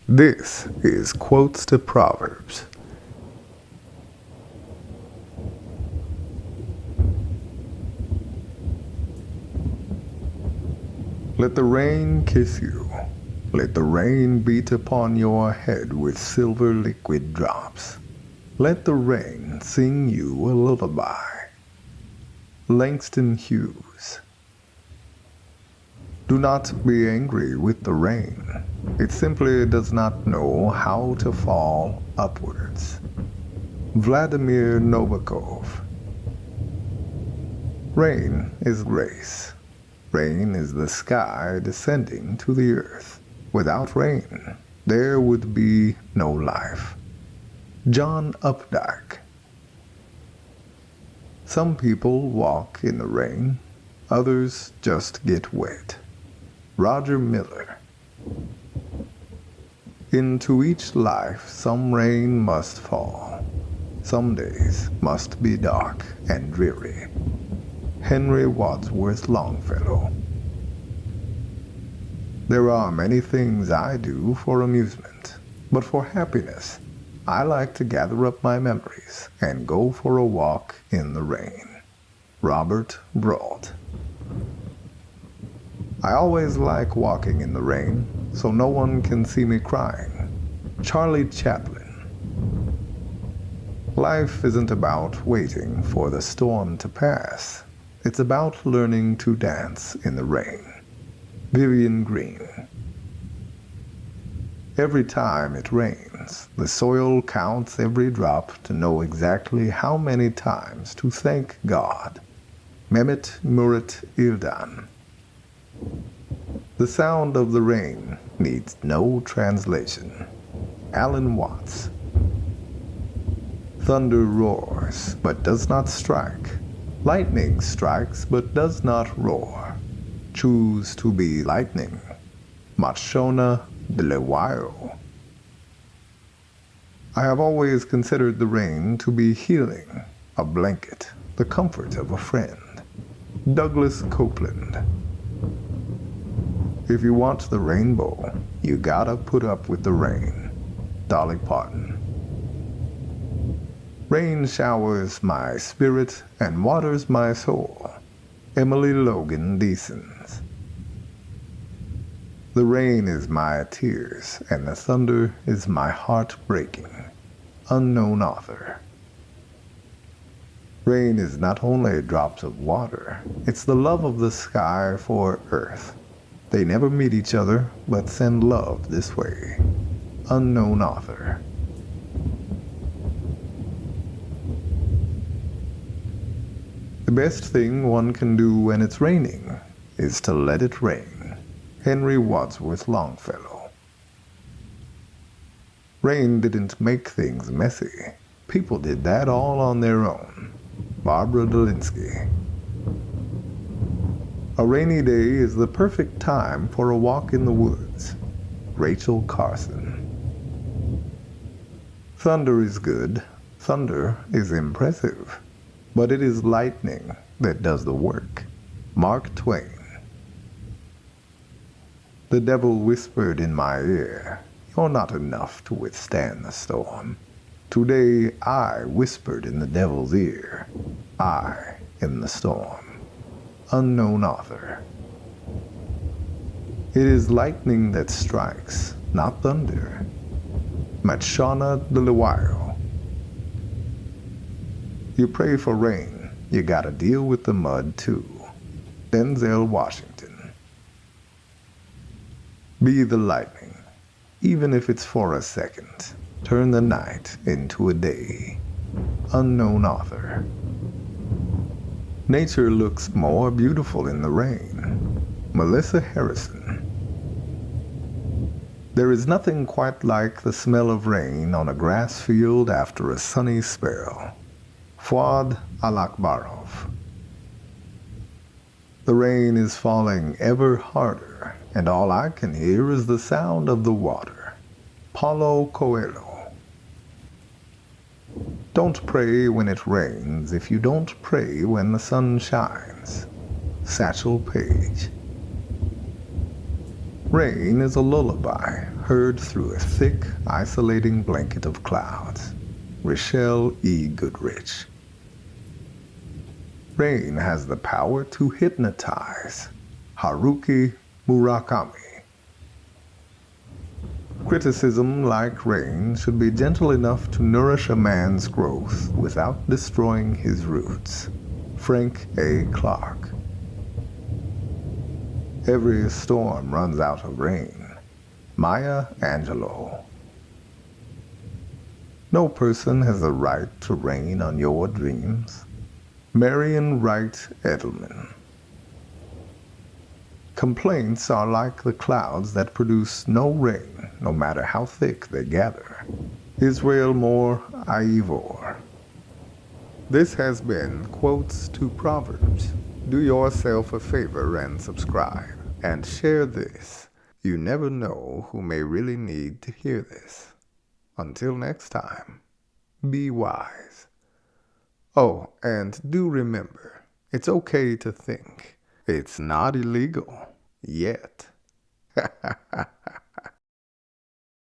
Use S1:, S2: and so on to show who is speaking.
S1: This is Quotes to Proverbs. Let the rain kiss you. Let the rain beat upon your head with silver liquid drops. Let the rain sing you a lullaby. Langston Hughes. Do not be angry with the rain. It simply does not know how to fall upwards. Vladimir Nabokov. Rain is grace. Rain is the sky descending to the earth. Without rain, there would be no life. John Updike. Some people walk in the rain, others just get wet. Roger Miller. Into each life some rain must fall. Some days must be dark and dreary. Henry Wadsworth Longfellow. There are many things I do for amusement, but for happiness, I like to gather up my memories and go for a walk in the rain. Robert Brault. I always like walking in the rain, so no one can see me crying. Charlie Chaplin. Life isn't about waiting for the storm to pass. It's about learning to dance in the rain. Vivian Green. Every time it rains, the soil counts every drop to know exactly how many times to thank God. Mehmet Murat Ildan. The sound of the rain needs no translation. Alan Watts. Thunder roars, but does not strike. Lightning strikes, but does not roar. Choose to be lightning. Machona de Lewayo. I have always considered the rain to be healing, a blanket, the comfort of a friend. Douglas Copeland. If you want the rainbow, you gotta put up with the rain. Dolly Parton. Rain showers my spirit and waters my soul. Emily Logan Deasons. The rain is my tears, and the thunder is my heart breaking. Unknown author. Rain is not only drops of water, it's the love of the sky for earth. They never meet each other, but send love this way. Unknown author. The best thing one can do when it's raining is to let it rain. Henry Wadsworth Longfellow. Rain didn't make things messy. People did that all on their own. Barbara Delinsky. A rainy day is the perfect time for a walk in the woods. Rachel Carson. Thunder is good. Thunder is impressive. But it is lightning that does the work. Mark Twain. The devil whispered in my ear, "You're not enough to withstand the storm." Today I whispered in the devil's ear, "I am the storm." Unknown author. It is lightning that strikes, not thunder. Machona de Lewayo. You pray for rain, you gotta deal with the mud too. Denzel Washington. Be the lightning, even if it's for a second. Turn the night into a day. Unknown author. Nature looks more beautiful in the rain. Melissa Harrison. There is nothing quite like the smell of rain on a grass field after a sunny spell. Fuad Alakbarov. The rain is falling ever harder, and all I can hear is the sound of the water. Paulo Coelho. Don't pray when it rains if you don't pray when the sun shines. Satchel Paige. Rain is a lullaby heard through a thick, isolating blanket of clouds. Richelle E. Goodrich. Rain has the power to hypnotize. Haruki Murakami. Criticism, like rain, should be gentle enough to nourish a man's growth without destroying his roots. Frank A. Clark. Every storm runs out of rain. Maya Angelou. No person has the right to rain on your dreams. Marion Wright Edelman. Complaints are like the clouds that produce no rain, no matter how thick they gather. Israel Moore Ivor. This has been Quotes to Proverbs. Do yourself a favor and subscribe, and share this. You never know who may really need to hear this. Until next time, be wise. Oh, and do remember, it's okay to think. It's not illegal. Yet.